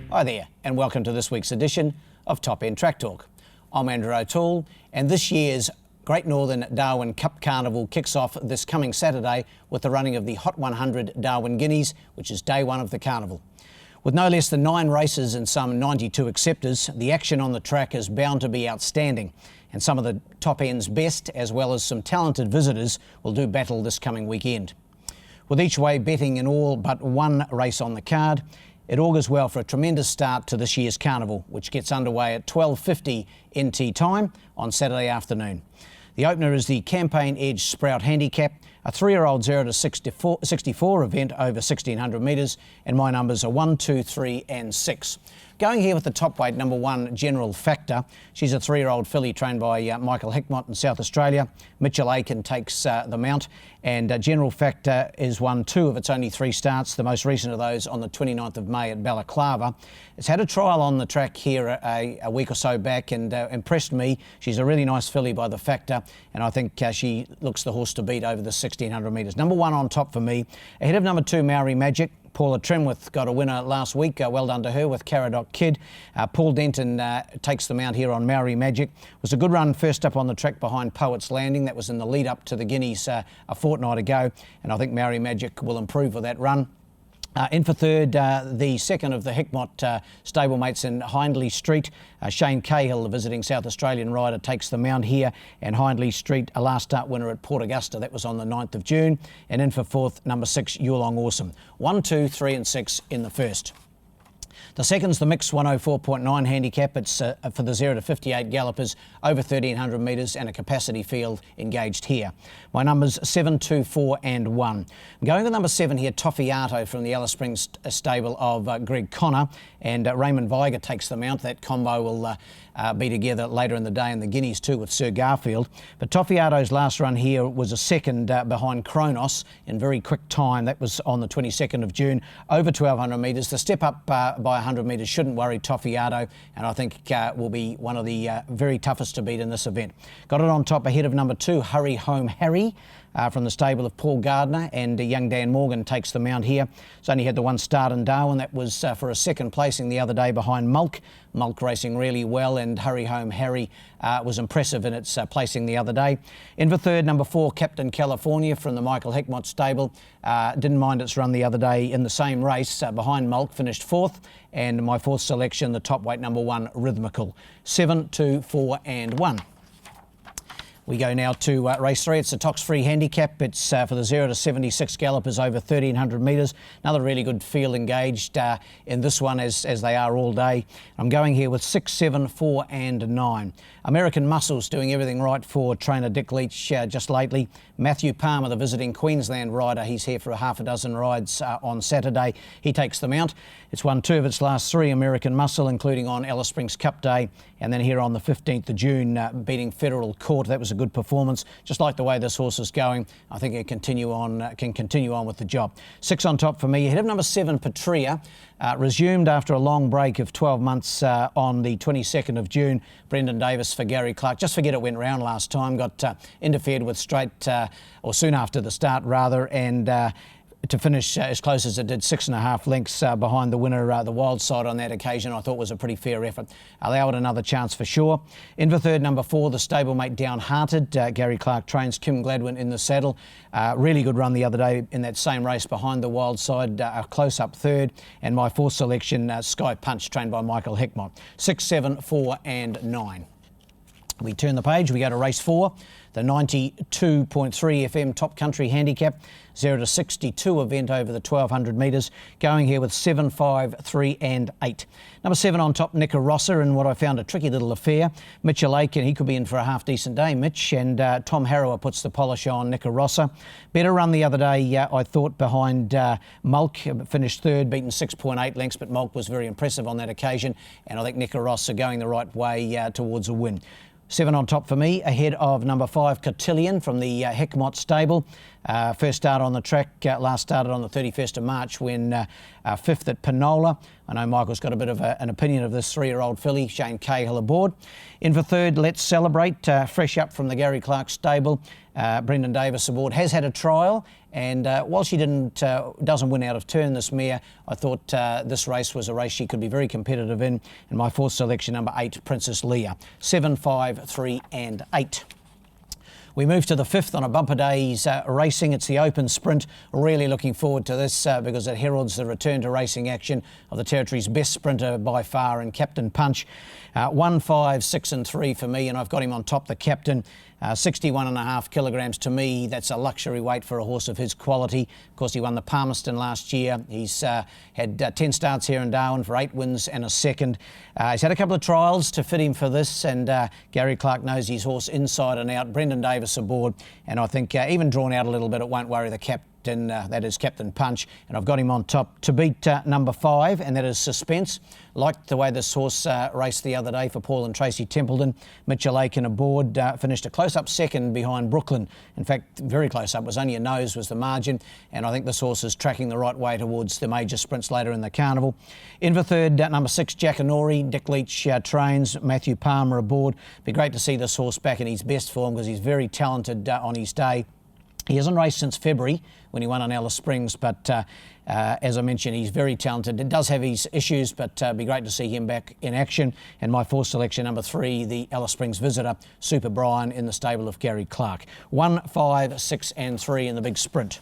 Hi there, and welcome to this week's edition of Top End Track Talk. I'm Andrew O'Toole, and this year's Great Northern Darwin Cup Carnival kicks off this coming Saturday with the running of the Hot 100 Darwin Guineas, which is day one of the carnival. With no less than 9 races and some 92 acceptors, the action on the track is bound to be outstanding, and some of the top end's best, as well as some talented visitors, will do battle this coming weekend. With each way betting in all but one race on the card, it augurs well for a tremendous start to this year's carnival, which gets underway at 12:50 NT time on Saturday afternoon. The opener is the Campaign Edge Sprout Handicap, a 3-year-old 0 to 64 event over 1,600 metres, and my numbers are 1, 2, 3 and 6. Going here with the top weight, number 1, General Factor. She's a 3-year-old filly trained by Michael Hickmott in South Australia. Mitchell Aiken takes the mount, and General Factor is won 2 of its only 3 starts, the most recent of those on the 29th of May at Balaclava. It's had a trial on the track here a week or so back and impressed me. She's a really nice filly by the Factor, and I think she looks the horse to beat over the 1,600 metres. Number 1 on top for me. Ahead of number 2, Maori Magic. Paula Trimworth got a winner last week. Well done to her with Caradoc Kid. Paul Denton takes the mount here on Maori Magic. It was a good run first up on the track behind Poet's Landing. That was in the lead up to the Guineas a fortnight ago, and I think Maori Magic will improve with that run. In for third, the second of the Hickmott stablemates in Hindley Street. Shane Cahill, the visiting South Australian rider, takes the mount here, and Hindley Street, a last start winner at Port Augusta. That was on the 9th of June. And in for fourth, number 6, Yulong Awesome. 1, 2, 3 and 6 in the first. The second's the mixed 104.9 handicap. It's for the 0 to 58 gallopers over 1,300 metres and a capacity field engaged here. My numbers 7, 2, 4 and 1. I'm going with number 7 here, Toffiato from the Alice Springs stable of Greg Connor, and Raymond Viger takes the mount. That combo will be together later in the day in the Guineas too with Sir Garfield. But Toffiato's last run here was a second behind Kronos in very quick time. That was on the 22nd of June, over 1,200 metres. The step up by 100 metres shouldn't worry Toffiato, and I think will be one of the very toughest to beat in this event. Got it on top ahead of number 2, Hurry Home Harry. From the stable of Paul Gardner, and young Dan Morgan takes the mount here. It's only had the one start in Darwin. That was for a second placing the other day behind Mulk. Mulk racing really well, and Hurry Home Harry was impressive in its placing the other day. In for third, number 4, Captain California from the Michael Hickmott stable. Didn't mind its run the other day in the same race behind Mulk, finished 4th. And my 4th selection, the top weight, number 1, Rhythmical. 7, 2, 4 and 1. We go now to race 3. It's a tox-free handicap. It's for the 0 to 76 gallopers over 1,300 metres. Another really good field engaged in this one as they are all day. I'm going here with 6, 7, 4 and 9. American Muscles doing everything right for trainer Dick Leach just lately. Matthew Palmer, the visiting Queensland rider, he's here for a half a dozen rides on Saturday. He takes the mount. It's won 2 of its last 3, American Muscle, including on Alice Springs Cup Day, and then here on the 15th of June, beating Federal Court. That was a good performance. Just like the way this horse is going, I think it can continue on with the job. 6 on top for me. Ahead of number 7, Patria, resumed after a long break of 12 months on the 22nd of June. Brendan Davis for Gary Clark. Just forget it went round last time. Got interfered with straight, or soon after the start rather, and to finish as close as it did, 6.5 lengths behind the winner, the Wild Side on that occasion, I thought was a pretty fair effort. Allow it another chance for sure. In for third, number 4, the stablemate Downhearted. Gary Clark trains Kim Gladwin in the saddle. Really good run the other day in that same race behind the Wild Side, a close-up third. And my 4th selection, Sky Punch, trained by Michael Hickmott. 6, 7, 4 and 9. We turn the page, we go to race 4, the 92.3 FM Top Country Handicap, 0 to 62 event over the 1,200 metres, going here with 7, 5, 3 and 8. Number 7 on top, Nicarossa, in what I found a tricky little affair. Mitchell Aiken, he could be in for a half-decent day, Mitch, and Tom Harrower puts the polish on Nicarossa. Better run the other day, I thought, behind Mulk, finished 3rd, beaten 6.8 lengths, but Mulk was very impressive on that occasion, and I think Nicarossa going the right way towards a win. 7 on top for me, ahead of number 5, Cotillion from the Hickmott stable. First start on the track, last started on the 31st of March when 5th at Penola. I know Michael's got a bit of an opinion of this 3-year-old filly, Shane Cahill aboard. In for third, Let's Celebrate, fresh up from the Gary Clark stable. Brendan Davis aboard, has had a trial And while she doesn't win out of turn, this mare, I thought this race was a race she could be very competitive in. And my fourth selection, number 8, Princess Leah. 7, 5, 3 and 8. We move to the 5th on a bumper day's racing. It's the Open Sprint. Really looking forward to this because it heralds the return to racing action of the Territory's best sprinter by far in Captain Punch. 1, 5, 6 and 3 for me, and I've got him on top, the captain. 61.5 kilograms to me, that's a luxury weight for a horse of his quality. Of course, he won the Palmerston last year. He's had 10 starts here in Darwin for 8 wins and a second. He's had a couple of trials to fit him for this, and Gary Clark knows his horse inside and out. Brendan Davis aboard, and I think even drawn out a little bit, it won't worry the captain. That is Captain Punch, and I've got him on top to beat number 5, and that is Suspense. Liked the way this horse raced the other day for Paul and Tracy Templeton. Mitchell Aiken aboard, finished a close-up second behind Brooklyn. In fact, very close up, was only a nose was the margin, and I think this horse is tracking the right way towards the major sprints later in the carnival. In for third, number 6, Jackanory. Dick Leach trains, Matthew Palmer aboard. Be great to see this horse back in his best form because he's very talented on his day. He hasn't raced since February when he won on Alice Springs, but as I mentioned, he's very talented. It does have his issues, but be great to see him back in action. And my fourth selection, number 3, the Alice Springs visitor, Super Brian, in the stable of Gary Clark. 1, 5, 6 and 3 in the big sprint.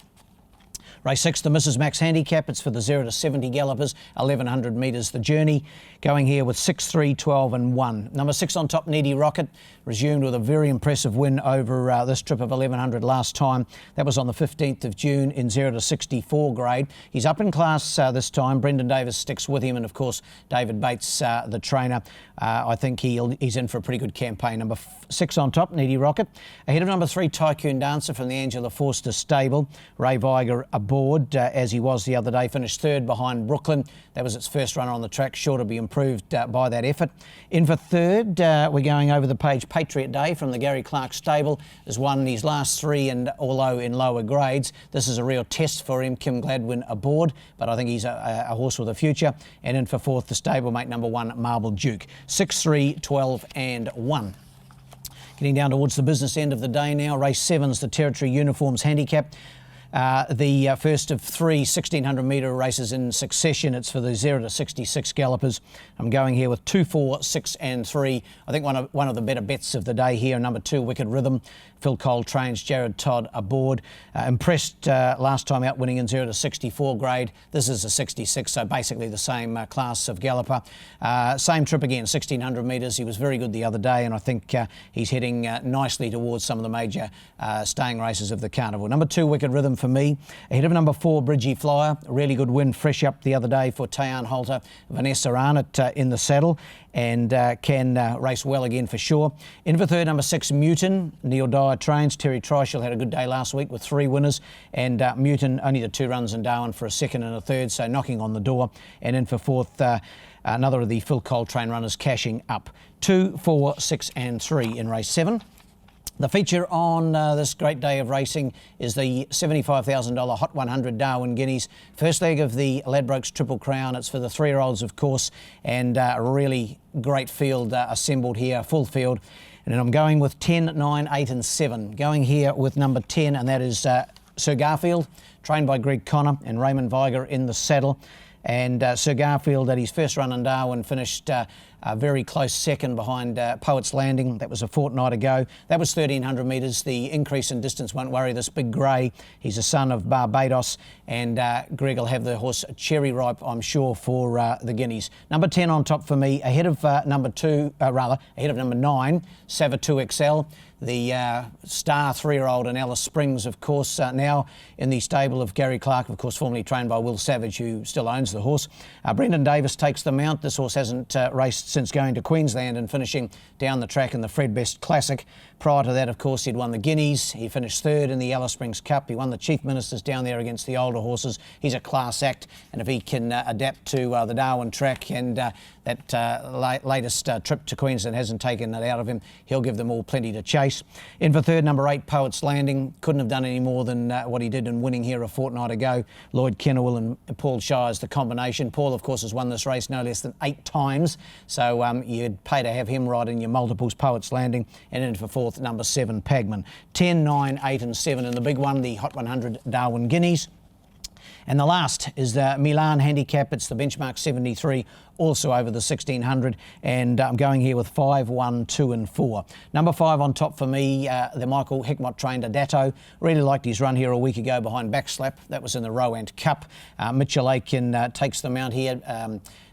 Race 6, the Mrs. Max Handicap. It's for the 0 to 70 gallopers, 1,100 metres the journey. Going here with 6, 3, 12 and 1. Number 6 on top, Needy Rocket, resumed with a very impressive win over this trip of 1,100 last time. That was on the 15th of June in 0 to 64 grade. He's up in class this time. Brendan Davis sticks with him, and of course David Bates, the trainer. I think he's in for a pretty good campaign. Number 6 on top, Needy Rocket. Ahead of number 3, Tycoon Dancer from the Angela Forster stable. Ray Viger aboard, as he was the other day. Finished third behind Brooklyn. That was its first run on the track, sure to be improved by that effort. In for third, we're going over the page. Patriot Day from the Gary Clark stable has won his last 3, and although in lower grades, this is a real test for him. Kim Gladwin aboard, but I think he's a horse with a future. And in for fourth, the stablemate number 1, Marble Duke. 6, 3, 12 and 1. Getting down towards the business end of the day now. Race 7's the Territory Uniforms Handicap. The first of 3 1,600 metre races in succession. It's for the 0 to 66 gallopers. I'm going here with 2, 4, 6 and 3. I think one of the better bets of the day here. Number 2, Wicked Rhythm. Phil Cole trains, Jared Todd aboard. Impressed last time out, winning in 0 to 64 grade. This is a 66, so basically the same class of galloper. Same trip again, 1,600 metres. He was very good the other day, and I think he's heading nicely towards some of the major staying races of the carnival. Number 2, Wicked Rhythm for me. Ahead of number 4, Bridgie Flyer. A really good win, fresh up the other day for Tayan Holter. Vanessa Arnott in the saddle, and can race well again for sure. In for third, number 6, Mutin. Neil Dyer trains. Terry Treichel had a good day last week with 3 winners, and Mutin only the 2 runs in Darwin for a second and a third, so knocking on the door. And in for fourth, another of the Phil Coltrane runners cashing up. 2, 4, 6 and 3 in race 7. The feature on this great day of racing is the $75,000 Hot 100 Darwin Guineas. First leg of the Ladbrokes Triple Crown. It's for the 3-year-olds, of course, and a really great field assembled here, full field. And I'm going with 10, 9, 8 and 7. Going here with number 10, and that is Sir Garfield, trained by Greg Connor, and Raymond Viger in the saddle. And Sir Garfield, at his first run in Darwin, finished a very close second behind Poets Landing. That was a fortnight ago. That was 1,300 metres. The increase in distance won't worry this big grey. He's a son of Barbados, and Greg will have the horse cherry ripe, I'm sure, for the Guineas. Number 10 on top for me, ahead of number 9, Sava 2XL. The star 3-year-old in Alice Springs, of course, now in the stable of Gary Clark, of course, formerly trained by Will Savage, who still owns the horse. Brendan Davis takes the mount. This horse hasn't raced since going to Queensland and finishing down the track in the Fred Best Classic. Prior to that, of course, he'd won the Guineas. He finished third in the Alice Springs Cup. He won the Chief Ministers down there against the older horses. He's a class act, and if he can adapt to the Darwin track and that latest trip to Queensland hasn't taken it out of him. He'll give them all plenty to chase. In for third, number 8, Poets Landing. Couldn't have done any more than what he did in winning here a fortnight ago. Lloyd Kennewell and Paul Shires, the combination. Paul, of course, has won this race no less than 8 times, so you'd pay to have him right in your multiples. Poets Landing. And in for fourth, number 7, Pagman. 10, 9, 8 and 7 in the big one, the Hot 100 Darwin Guineas. And the last is the Milan Handicap. It's the benchmark 73, also over the 1600. And I'm going here with 5, 1, 2 and 4. Number 5 on top for me, the Michael Hickmott trained Adato. Really liked his run here a week ago behind Backslap. That was in the Rowant Cup. Mitchell Aiken takes the mount here.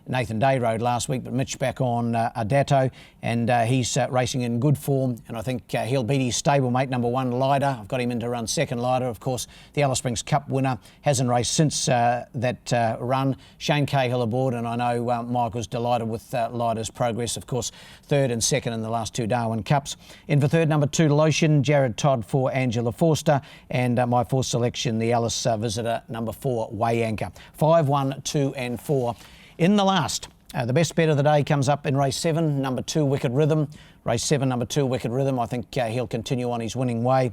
Nathan Day rode last week, but Mitch back on Adato, and he's racing in good form, and I think he'll beat his stablemate, number 1, Lider. I've got him in to run second, Lider. Of course, the Alice Springs Cup winner, hasn't raced since that run. Shane Cahill aboard, and I know Michael's delighted with Lider's progress. Of course, third and second in the last 2 Darwin Cups. In for third, number 2, Lotion, Jared Todd for Angela Forster, and my fourth selection, the Alice Visitor, number 4, Way Anchor. 5, 1, 2 and 4. In the last, the best bet of the day comes up in race 7, number 2, Wicked Rhythm. Race 7, number 2, Wicked Rhythm. I think he'll continue on his winning way.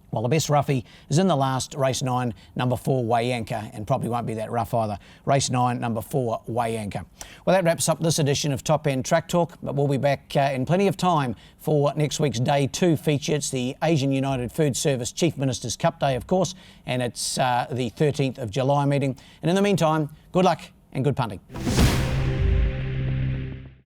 Well, the best roughie is in the last, race 9, number 4, Way Anchor, and probably won't be that rough either. Race 9, number 4, Way Anchor. Well, that wraps up this edition of Top End Track Talk, but we'll be back in plenty of time for next week's Day 2 feature. It's the Asian United Food Service Chief Minister's Cup Day, of course, and it's the 13th of July meeting. And in the meantime, good luck and good punting.